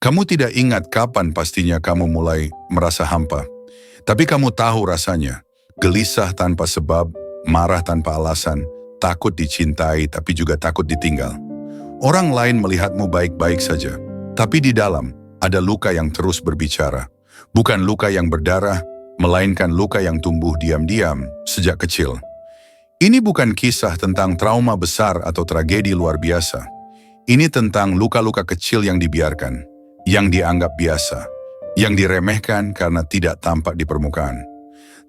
Kamu tidak ingat kapan pastinya kamu mulai merasa hampa. Tapi kamu tahu rasanya, gelisah tanpa sebab, marah tanpa alasan, takut dicintai tapi juga takut ditinggal. Orang lain melihatmu baik-baik saja, tapi di dalam ada luka yang terus berbicara. Bukan luka yang berdarah, melainkan luka yang tumbuh diam-diam sejak kecil. Ini bukan kisah tentang trauma besar atau tragedi luar biasa. Ini tentang luka-luka kecil yang dibiarkan, yang dianggap biasa, yang diremehkan karena tidak tampak di permukaan.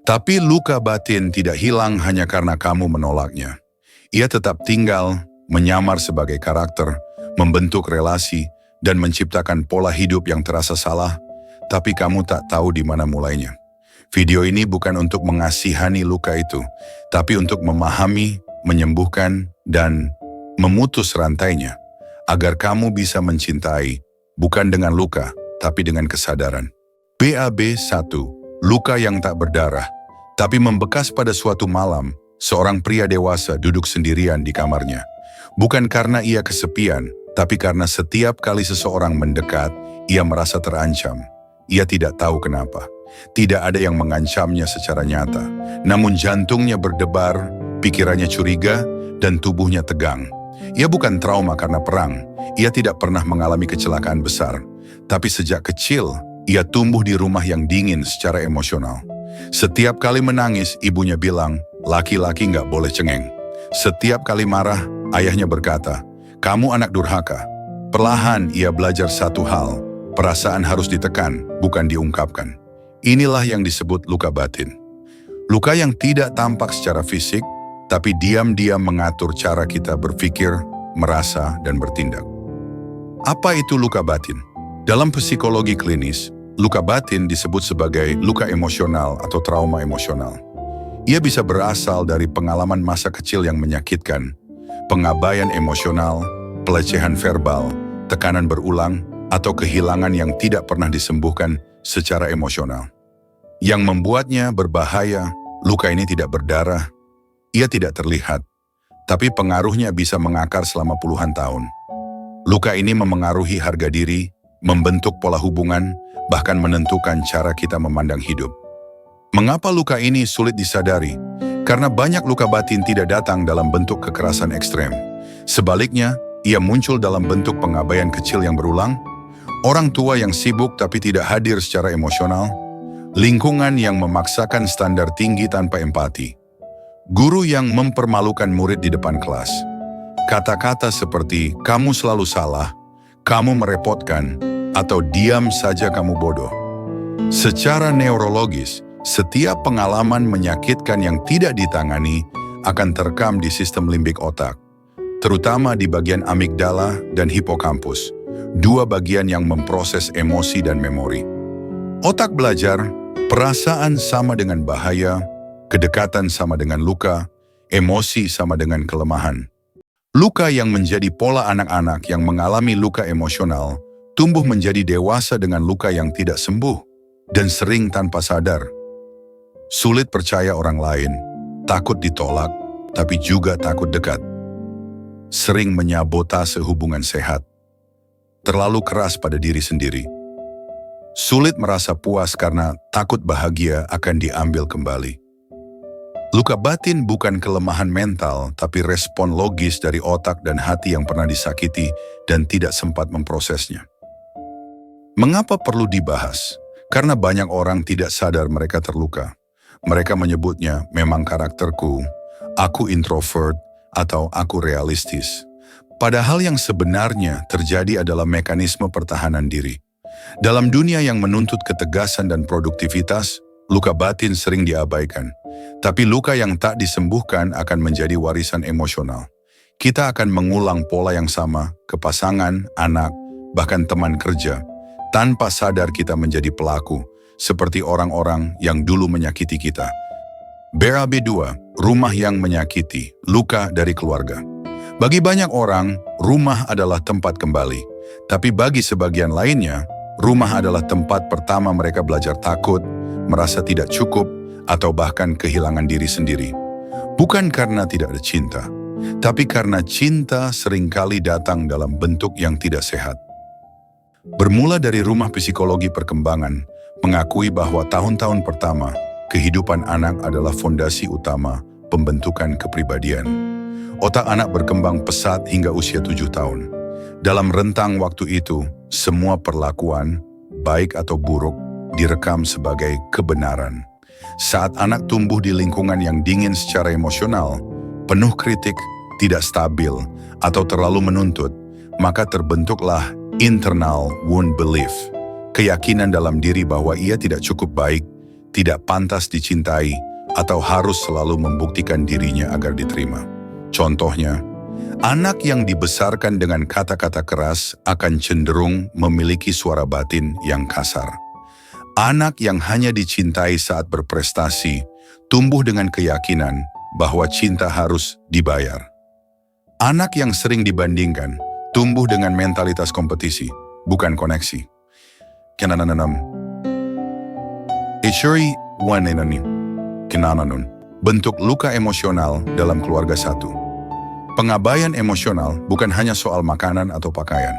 Tapi luka batin tidak hilang hanya karena kamu menolaknya. Ia tetap tinggal, menyamar sebagai karakter, membentuk relasi, dan menciptakan pola hidup yang terasa salah, tapi kamu tak tahu di mana mulainya. Video ini bukan untuk mengasihani luka itu, tapi untuk memahami, menyembuhkan, dan memutus rantainya, agar kamu bisa mencintai, bukan dengan luka, tapi dengan kesadaran. BAB 1. Luka yang tak berdarah, tapi membekas pada suatu malam, seorang pria dewasa duduk sendirian di kamarnya. Bukan karena ia kesepian, tapi karena setiap kali seseorang mendekat, ia merasa terancam. Ia tidak tahu kenapa. Tidak ada yang mengancamnya secara nyata. Namun jantungnya berdebar, pikirannya curiga, dan tubuhnya tegang. Ia bukan trauma karena perang. Ia tidak pernah mengalami kecelakaan besar. Tapi sejak kecil, ia tumbuh di rumah yang dingin secara emosional. Setiap kali menangis, ibunya bilang, laki-laki nggak boleh cengeng. Setiap kali marah, ayahnya berkata, kamu anak durhaka. Perlahan ia belajar satu hal, perasaan harus ditekan, bukan diungkapkan. Inilah yang disebut luka batin. Luka yang tidak tampak secara fisik, tapi diam-diam mengatur cara kita berpikir, merasa, dan bertindak. Apa itu luka batin? Dalam psikologi klinis, luka batin disebut sebagai luka emosional atau trauma emosional. Ia bisa berasal dari pengalaman masa kecil yang menyakitkan, pengabaian emosional, pelecehan verbal, tekanan berulang, atau kehilangan yang tidak pernah disembuhkan secara emosional. Yang membuatnya berbahaya, luka ini tidak berdarah, ia tidak terlihat, tapi pengaruhnya bisa mengakar selama puluhan tahun. Luka ini memengaruhi harga diri, membentuk pola hubungan, bahkan menentukan cara kita memandang hidup. Mengapa luka ini sulit disadari? Karena banyak luka batin tidak datang dalam bentuk kekerasan ekstrem. Sebaliknya, ia muncul dalam bentuk pengabaian kecil yang berulang, orang tua yang sibuk tapi tidak hadir secara emosional, lingkungan yang memaksakan standar tinggi tanpa empati, guru yang mempermalukan murid di depan kelas, kata-kata seperti kamu selalu salah, kamu merepotkan, atau diam saja kamu bodoh. Secara neurologis, setiap pengalaman menyakitkan yang tidak ditangani akan terekam di sistem limbik otak, terutama di bagian amigdala dan hipokampus, dua bagian yang memproses emosi dan memori. Otak belajar, perasaan sama dengan bahaya, kedekatan sama dengan luka, emosi sama dengan kelemahan. Luka yang menjadi pola anak-anak yang mengalami luka emosional, tumbuh menjadi dewasa dengan luka yang tidak sembuh, dan sering tanpa sadar. Sulit percaya orang lain, takut ditolak, tapi juga takut dekat. Sering menyabotase hubungan sehat. Terlalu keras pada diri sendiri. Sulit merasa puas karena takut bahagia akan diambil kembali. Luka batin bukan kelemahan mental, tapi respon logis dari otak dan hati yang pernah disakiti dan tidak sempat memprosesnya. Mengapa perlu dibahas? Karena banyak orang tidak sadar mereka terluka. Mereka menyebutnya memang karakterku, aku introvert, atau aku realistis. Padahal yang sebenarnya terjadi adalah mekanisme pertahanan diri. Dalam dunia yang menuntut ketegasan dan produktivitas, luka batin sering diabaikan. Tapi luka yang tak disembuhkan akan menjadi warisan emosional. Kita akan mengulang pola yang sama ke pasangan, anak, bahkan teman kerja, tanpa sadar kita menjadi pelaku, seperti orang-orang yang dulu menyakiti kita. BAB 2, rumah yang menyakiti, luka dari keluarga. Bagi banyak orang, rumah adalah tempat kembali. Tapi bagi sebagian lainnya, rumah adalah tempat pertama mereka belajar takut, merasa tidak cukup, atau bahkan kehilangan diri sendiri. Bukan karena tidak ada cinta, tapi karena cinta seringkali datang dalam bentuk yang tidak sehat. Bermula dari Rumah Psikologi Perkembangan, mengakui bahwa tahun-tahun pertama, kehidupan anak adalah fondasi utama pembentukan kepribadian. Otak anak berkembang pesat hingga usia 7 tahun. Dalam rentang waktu itu, semua perlakuan, baik atau buruk, direkam sebagai kebenaran. Saat anak tumbuh di lingkungan yang dingin secara emosional, penuh kritik, tidak stabil, atau terlalu menuntut, maka terbentuklah internal wound belief, keyakinan dalam diri bahwa ia tidak cukup baik, tidak pantas dicintai, atau harus selalu membuktikan dirinya agar diterima. Contohnya, anak yang dibesarkan dengan kata-kata keras akan cenderung memiliki suara batin yang kasar. Anak yang hanya dicintai saat berprestasi, tumbuh dengan keyakinan bahwa cinta harus dibayar. Anak yang sering dibandingkan, tumbuh dengan mentalitas kompetisi, bukan koneksi. Kinananam. Ishuri wanenani. Kinananun. Bentuk luka emosional dalam keluarga satu. Pengabaian emosional bukan hanya soal makanan atau pakaian.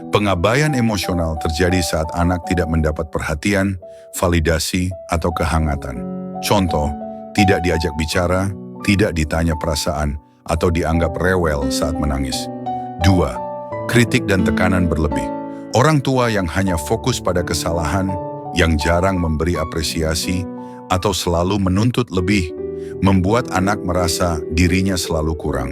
Pengabaian emosional terjadi saat anak tidak mendapat perhatian, validasi, atau kehangatan. Contoh, tidak diajak bicara, tidak ditanya perasaan, atau dianggap rewel saat menangis. 2. Kritik dan tekanan berlebih. Orang tua yang hanya fokus pada kesalahan, yang jarang memberi apresiasi, atau selalu menuntut lebih, membuat anak merasa dirinya selalu kurang.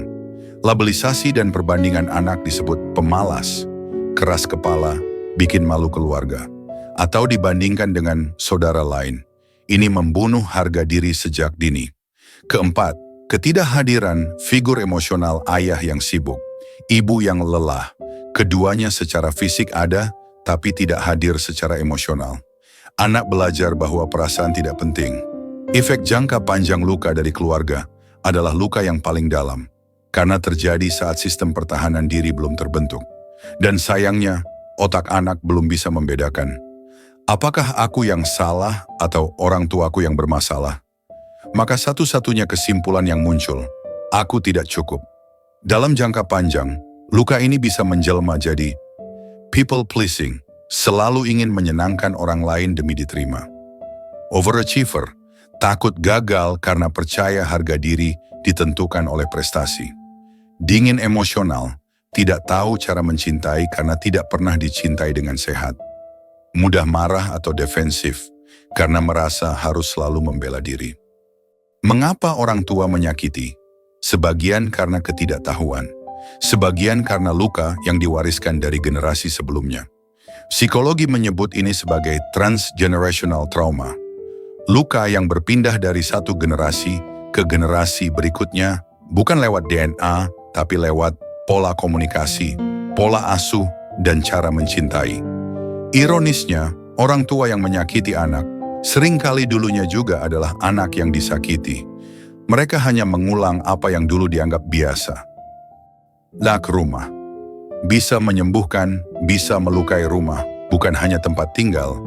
Labelisasi dan perbandingan anak disebut pemalas, keras kepala, bikin malu keluarga, atau dibandingkan dengan saudara lain. Ini membunuh harga diri sejak dini. Keempat, ketidakhadiran figur emosional ayah yang sibuk, ibu yang lelah. Keduanya secara fisik ada, tapi tidak hadir secara emosional. Anak belajar bahwa perasaan tidak penting. Efek jangka panjang luka dari keluarga adalah luka yang paling dalam, karena terjadi saat sistem pertahanan diri belum terbentuk. Dan sayangnya, otak anak belum bisa membedakan. Apakah aku yang salah atau orang tuaku yang bermasalah? Maka satu-satunya kesimpulan yang muncul, aku tidak cukup. Dalam jangka panjang, luka ini bisa menjelma jadi people pleasing, selalu ingin menyenangkan orang lain demi diterima. Overachiever, takut gagal karena percaya harga diri ditentukan oleh prestasi. Dingin emosional, tidak tahu cara mencintai karena tidak pernah dicintai dengan sehat. Mudah marah atau defensif karena merasa harus selalu membela diri. Mengapa orang tua menyakiti? Sebagian karena ketidaktahuan. Sebagian karena luka yang diwariskan dari generasi sebelumnya. Psikologi menyebut ini sebagai transgenerational trauma. Luka yang berpindah dari satu generasi ke generasi berikutnya bukan lewat DNA, tapi lewat pola komunikasi, pola asuh, dan cara mencintai. Ironisnya, orang tua yang menyakiti anak, seringkali dulunya juga adalah anak yang disakiti. Mereka hanya mengulang apa yang dulu dianggap biasa. Lak rumah. Bisa menyembuhkan, bisa melukai rumah, bukan hanya tempat tinggal,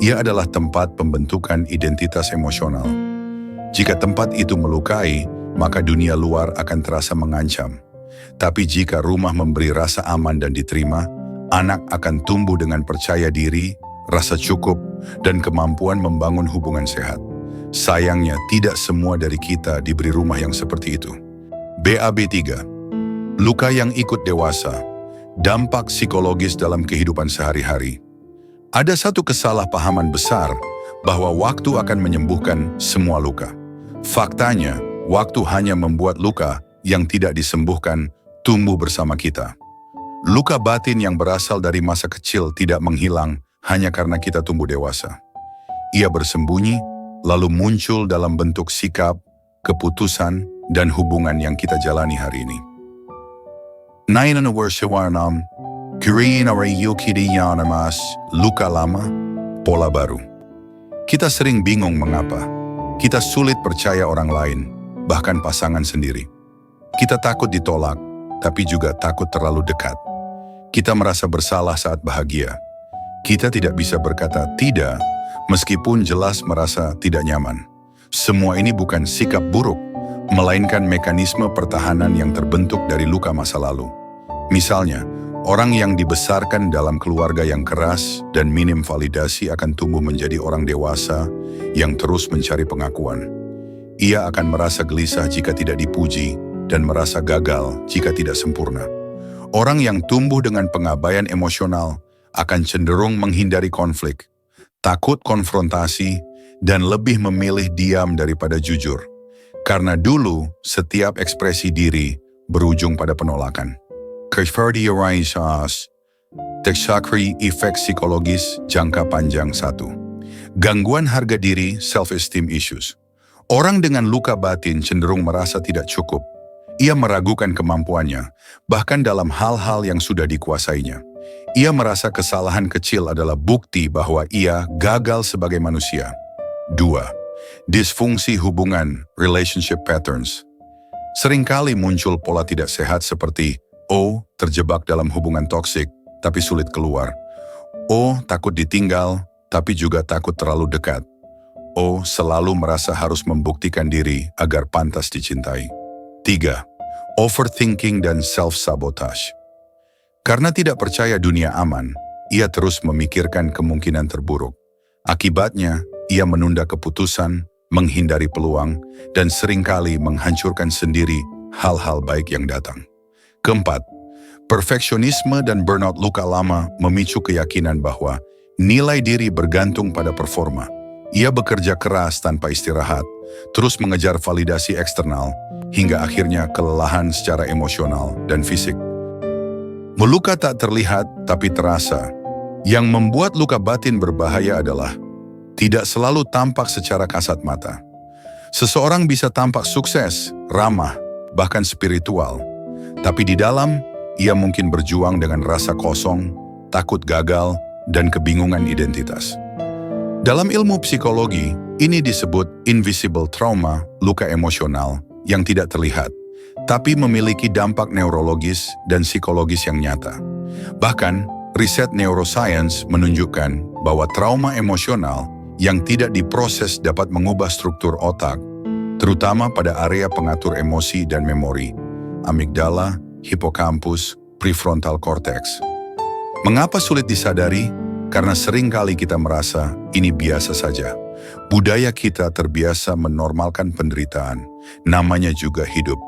ia adalah tempat pembentukan identitas emosional. Jika tempat itu melukai, maka dunia luar akan terasa mengancam. Tapi jika rumah memberi rasa aman dan diterima, anak akan tumbuh dengan percaya diri, rasa cukup, dan kemampuan membangun hubungan sehat. Sayangnya, tidak semua dari kita diberi rumah yang seperti itu. BAB 3. Luka yang ikut dewasa. Dampak psikologis dalam kehidupan sehari-hari. Ada satu kesalahpahaman besar bahwa waktu akan menyembuhkan semua luka. Faktanya, waktu hanya membuat luka yang tidak disembuhkan tumbuh bersama kita. Luka batin yang berasal dari masa kecil tidak menghilang hanya karena kita tumbuh dewasa. Ia bersembunyi, lalu muncul dalam bentuk sikap, keputusan, dan hubungan yang kita jalani hari ini. Nainan warsawarnam, kiriin mas, luka lama, pola baru. Kita sering bingung mengapa. Kita sulit percaya orang lain, bahkan pasangan sendiri. Kita takut ditolak, tapi juga takut terlalu dekat. Kita merasa bersalah saat bahagia. Kita tidak bisa berkata tidak, meskipun jelas merasa tidak nyaman. Semua ini bukan sikap buruk, melainkan mekanisme pertahanan yang terbentuk dari luka masa lalu. Misalnya, Orang yang dibesarkan dalam keluarga yang keras dan minim validasi akan tumbuh menjadi orang dewasa yang terus mencari pengakuan. Ia akan merasa gelisah jika tidak dipuji dan merasa gagal jika tidak sempurna. Orang yang tumbuh dengan pengabaian emosional akan cenderung menghindari konflik, takut konfrontasi, dan lebih memilih diam daripada jujur. Karena dulu setiap ekspresi diri berujung pada penolakan. Teksakri efek psikologis jangka panjang 1. Gangguan harga diri self-esteem issues. Orang dengan luka batin cenderung merasa tidak cukup. Ia meragukan kemampuannya, bahkan dalam hal-hal yang sudah dikuasainya. Ia merasa kesalahan kecil adalah bukti bahwa ia gagal sebagai manusia. 2. Disfungsi hubungan relationship patterns. Seringkali muncul pola tidak sehat seperti terjebak dalam hubungan toksik, tapi sulit keluar. Takut ditinggal, tapi juga takut terlalu dekat. Selalu merasa harus membuktikan diri agar pantas dicintai. 3. Overthinking dan self-sabotage. Karena tidak percaya dunia aman, ia terus memikirkan kemungkinan terburuk. Akibatnya, ia menunda keputusan, menghindari peluang, dan seringkali menghancurkan sendiri hal-hal baik yang datang. 4. Perfeksionisme dan burnout luka lama memicu keyakinan bahwa nilai diri bergantung pada performa. Ia bekerja keras tanpa istirahat, terus mengejar validasi eksternal, hingga akhirnya kelelahan secara emosional dan fisik. Meluka tak terlihat tapi terasa. Yang membuat luka batin berbahaya adalah tidak selalu tampak secara kasat mata. Seseorang bisa tampak sukses, ramah, bahkan spiritual. Tapi di dalam, ia mungkin berjuang dengan rasa kosong, takut gagal, dan kebingungan identitas. Dalam ilmu psikologi, ini disebut invisible trauma, luka emosional yang tidak terlihat, tapi memiliki dampak neurologis dan psikologis yang nyata. Bahkan, riset neuroscience menunjukkan bahwa trauma emosional yang tidak diproses dapat mengubah struktur otak, terutama pada area pengatur emosi dan memori, amigdala, hipokampus, prefrontal cortex. Mengapa sulit disadari? Karena seringkali kita merasa ini biasa saja. Budaya kita terbiasa menormalkan penderitaan. Namanya juga hidup.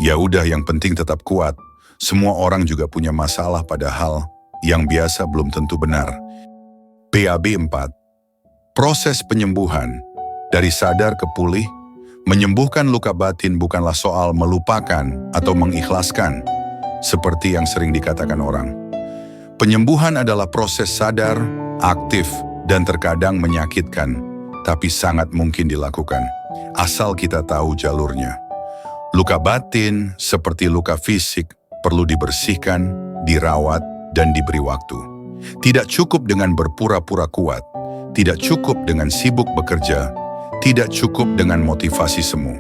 Ya udah, yang penting tetap kuat. Semua orang juga punya masalah, padahal yang biasa belum tentu benar. PAB 4. Proses penyembuhan. Dari sadar ke pulih, menyembuhkan luka batin bukanlah soal melupakan atau mengikhlaskan, seperti yang sering dikatakan orang. Penyembuhan adalah proses sadar, aktif, dan terkadang menyakitkan, tapi sangat mungkin dilakukan, asal kita tahu jalurnya. Luka batin, seperti luka fisik, perlu dibersihkan, dirawat, dan diberi waktu. Tidak cukup dengan berpura-pura kuat, tidak cukup dengan sibuk bekerja, tidak cukup dengan motivasi semu.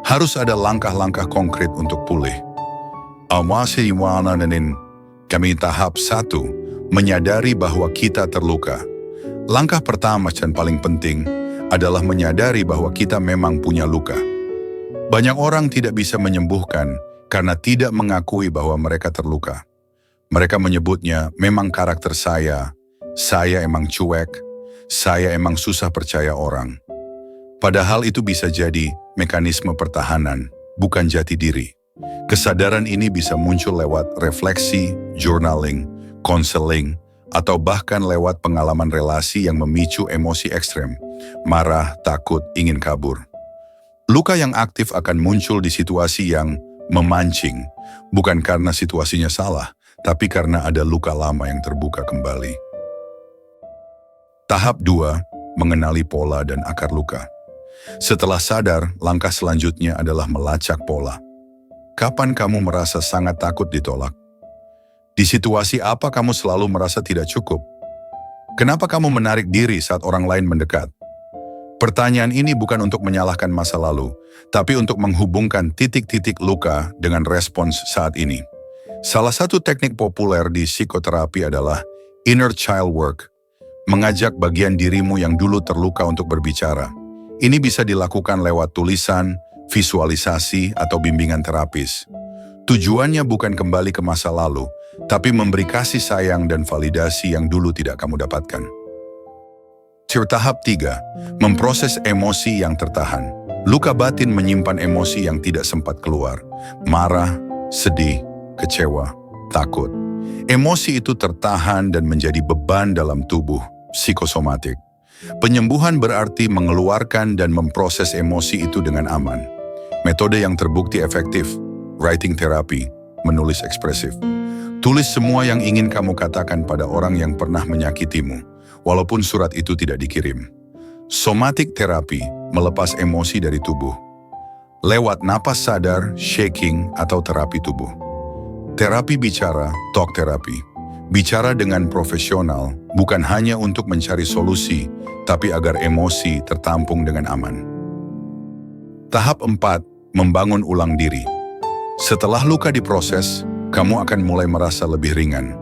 Harus ada langkah-langkah konkret untuk pulih. Kami tahap 1, menyadari bahwa kita terluka. Langkah pertama dan paling penting adalah menyadari bahwa kita memang punya luka. Banyak orang tidak bisa menyembuhkan karena tidak mengakui bahwa mereka terluka. Mereka menyebutnya memang karakter saya emang cuek, saya emang susah percaya orang. Padahal itu bisa jadi mekanisme pertahanan, bukan jati diri. Kesadaran ini bisa muncul lewat refleksi, journaling, konseling, atau bahkan lewat pengalaman relasi yang memicu emosi ekstrem, marah, takut, ingin kabur. Luka yang aktif akan muncul di situasi yang memancing, bukan karena situasinya salah, tapi karena ada luka lama yang terbuka kembali. Tahap 2, mengenali pola dan akar luka. Setelah sadar, langkah selanjutnya adalah melacak pola. Kapan kamu merasa sangat takut ditolak? Di situasi apa kamu selalu merasa tidak cukup? Kenapa kamu menarik diri saat orang lain mendekat? Pertanyaan ini bukan untuk menyalahkan masa lalu, tapi untuk menghubungkan titik-titik luka dengan respons saat ini. Salah satu teknik populer di psikoterapi adalah inner child work, mengajak bagian dirimu yang dulu terluka untuk berbicara. Ini bisa dilakukan lewat tulisan, visualisasi, atau bimbingan terapis. Tujuannya bukan kembali ke masa lalu, tapi memberi kasih sayang dan validasi yang dulu tidak kamu dapatkan. Tahap 3, memproses emosi yang tertahan. Luka batin menyimpan emosi yang tidak sempat keluar. Marah, sedih, kecewa, takut. Emosi itu tertahan dan menjadi beban dalam tubuh, psikosomatik. Penyembuhan berarti mengeluarkan dan memproses emosi itu dengan aman. Metode yang terbukti efektif, writing therapy, menulis ekspresif. Tulis semua yang ingin kamu katakan pada orang yang pernah menyakitimu, walaupun surat itu tidak dikirim. Somatic therapy, melepas emosi dari tubuh. Lewat napas sadar, shaking, atau terapi tubuh. Terapi bicara, talk therapy. Bicara dengan profesional, bukan hanya untuk mencari solusi, tapi agar emosi tertampung dengan aman. Tahap 4, membangun ulang diri. Setelah luka diproses, kamu akan mulai merasa lebih ringan.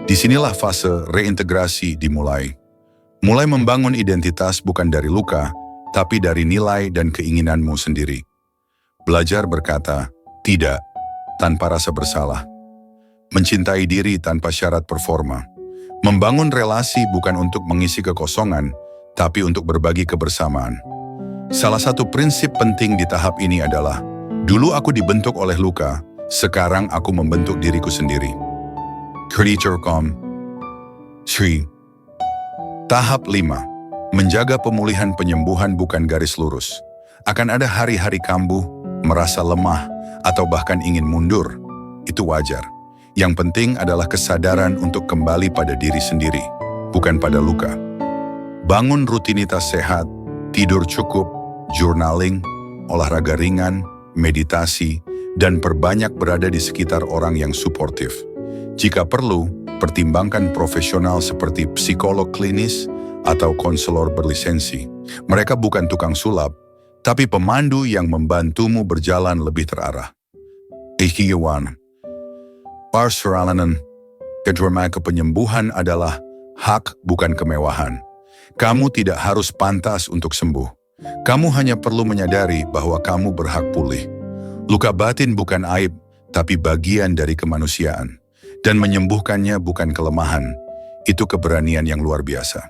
Disinilah fase reintegrasi dimulai. Mulai membangun identitas bukan dari luka, tapi dari nilai dan keinginanmu sendiri. Belajar berkata, tidak, tanpa rasa bersalah. Mencintai diri tanpa syarat performa. Membangun relasi bukan untuk mengisi kekosongan, tapi untuk berbagi kebersamaan. Salah satu prinsip penting di tahap ini adalah, dulu aku dibentuk oleh luka, sekarang aku membentuk diriku sendiri. Creature Calm 3. Tahap 5. Menjaga pemulihan penyembuhan bukan garis lurus. Akan ada hari-hari kambuh, merasa lemah, atau bahkan ingin mundur. Itu wajar. Yang penting adalah kesadaran untuk kembali pada diri sendiri, bukan pada luka. Bangun rutinitas sehat, tidur cukup, journaling, olahraga ringan, meditasi, dan perbanyak berada di sekitar orang yang suportif. Jika perlu, pertimbangkan profesional seperti psikolog klinis atau konselor berlisensi. Mereka bukan tukang sulap, tapi pemandu yang membantumu berjalan lebih terarah. Ikiwan. Parsaralanan. Kedrama penyembuhan adalah hak bukan kemewahan. Kamu tidak harus pantas untuk sembuh. Kamu hanya perlu menyadari bahwa kamu berhak pulih. Luka batin bukan aib, tapi bagian dari kemanusiaan. Dan menyembuhkannya bukan kelemahan. Itu keberanian yang luar biasa.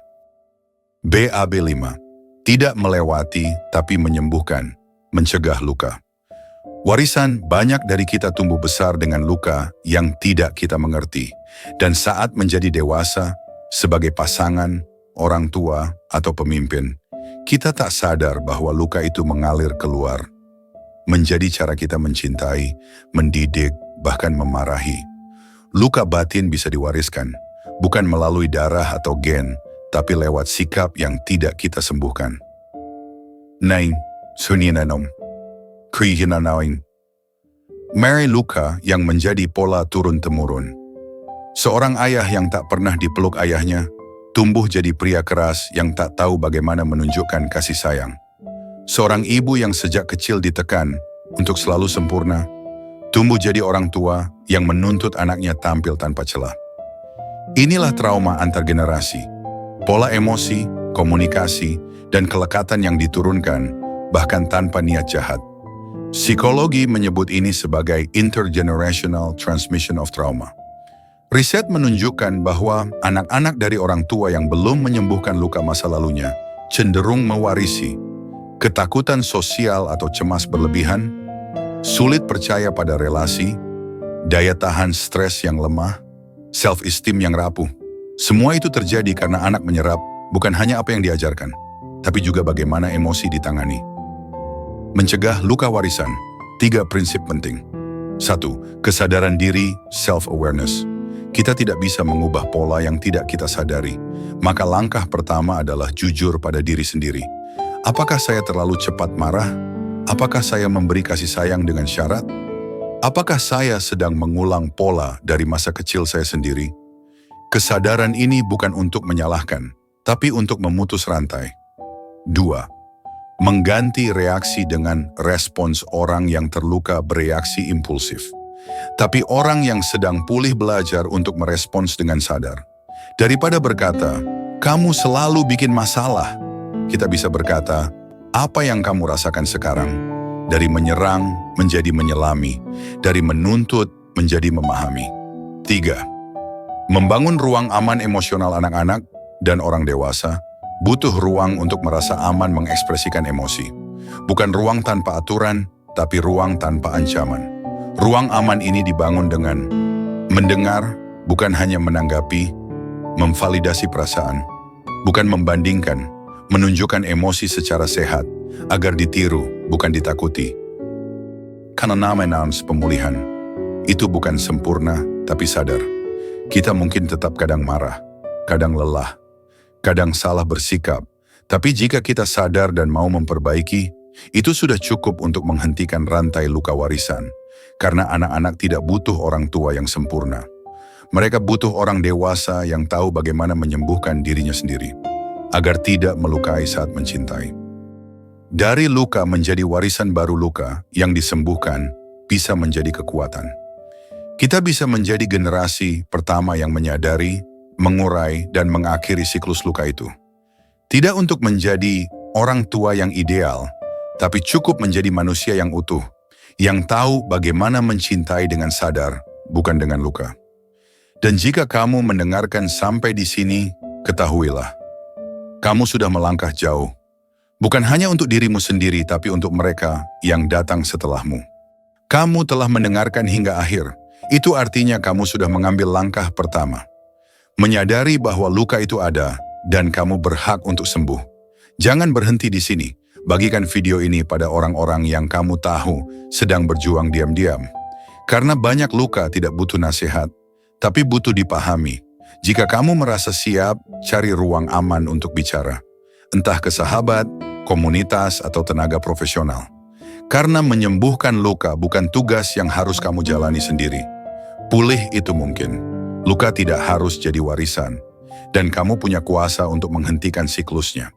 BAB 5. Tidak melewati, tapi menyembuhkan. Mencegah luka. Warisan, banyak dari kita tumbuh besar dengan luka yang tidak kita mengerti. Dan saat menjadi dewasa, sebagai pasangan, orang tua, atau pemimpin, kita tak sadar bahwa luka itu mengalir keluar. Menjadi cara kita mencintai, mendidik, bahkan memarahi. Luka batin bisa diwariskan, bukan melalui darah atau gen, tapi lewat sikap yang tidak kita sembuhkan. 9. Suninanom. Krihinanain. Mary luka yang menjadi pola turun-temurun. Seorang ayah yang tak pernah dipeluk ayahnya, tumbuh jadi pria keras yang tak tahu bagaimana menunjukkan kasih sayang. Seorang ibu yang sejak kecil ditekan untuk selalu sempurna, tumbuh jadi orang tua yang menuntut anaknya tampil tanpa celah. Inilah trauma antar generasi. Pola emosi, komunikasi, dan kelekatan yang diturunkan, bahkan tanpa niat jahat. Psikologi menyebut ini sebagai intergenerational transmission of trauma. Riset menunjukkan bahwa anak-anak dari orang tua yang belum menyembuhkan luka masa lalunya cenderung mewarisi ketakutan sosial atau cemas berlebihan, sulit percaya pada relasi, daya tahan stres yang lemah, self-esteem yang rapuh. Semua itu terjadi karena anak menyerap bukan hanya apa yang diajarkan, tapi juga bagaimana emosi ditangani. Mencegah luka warisan. 3 prinsip penting. 1. Kesadaran diri, self-awareness. Kita tidak bisa mengubah pola yang tidak kita sadari. Maka langkah pertama adalah jujur pada diri sendiri. Apakah saya terlalu cepat marah? Apakah saya memberi kasih sayang dengan syarat? Apakah saya sedang mengulang pola dari masa kecil saya sendiri? Kesadaran ini bukan untuk menyalahkan, tapi untuk memutus rantai. 2. Mengganti reaksi dengan respons. Orang yang terluka bereaksi impulsif. Tapi orang yang sedang pulih belajar untuk merespons dengan sadar. Daripada berkata, kamu selalu bikin masalah, kita bisa berkata, apa yang kamu rasakan sekarang? Dari menyerang menjadi menyelami, dari menuntut menjadi memahami. 3. Membangun ruang aman emosional anak-anak dan orang dewasa butuh ruang untuk merasa aman mengekspresikan emosi. Bukan ruang tanpa aturan, tapi ruang tanpa ancaman. Ruang aman ini dibangun dengan mendengar, bukan hanya menanggapi, memvalidasi perasaan, bukan membandingkan, menunjukkan emosi secara sehat, agar ditiru, bukan ditakuti. Karena namanya pemulihan, itu bukan sempurna, tapi sadar. Kita mungkin tetap kadang marah, kadang lelah, kadang salah bersikap, tapi jika kita sadar dan mau memperbaiki, itu sudah cukup untuk menghentikan rantai luka warisan. Karena anak-anak tidak butuh orang tua yang sempurna. Mereka butuh orang dewasa yang tahu bagaimana menyembuhkan dirinya sendiri, agar tidak melukai saat mencintai. Dari luka menjadi warisan baru, luka yang disembuhkan bisa menjadi kekuatan. Kita bisa menjadi generasi pertama yang menyadari, mengurai, dan mengakhiri siklus luka itu. Tidak untuk menjadi orang tua yang ideal, tapi cukup menjadi manusia yang utuh, yang tahu bagaimana mencintai dengan sadar, bukan dengan luka. Dan jika kamu mendengarkan sampai di sini, ketahuilah, kamu sudah melangkah jauh. Bukan hanya untuk dirimu sendiri, tapi untuk mereka yang datang setelahmu. Kamu telah mendengarkan hingga akhir. Itu artinya kamu sudah mengambil langkah pertama. Menyadari bahwa luka itu ada dan kamu berhak untuk sembuh. Jangan berhenti di sini. Bagikan video ini pada orang-orang yang kamu tahu sedang berjuang diam-diam. Karena banyak luka tidak butuh nasihat, tapi butuh dipahami. Jika kamu merasa siap, cari ruang aman untuk bicara. Entah ke sahabat, komunitas, atau tenaga profesional. Karena menyembuhkan luka bukan tugas yang harus kamu jalani sendiri. Pulih itu mungkin. Luka tidak harus jadi warisan. Dan kamu punya kuasa untuk menghentikan siklusnya.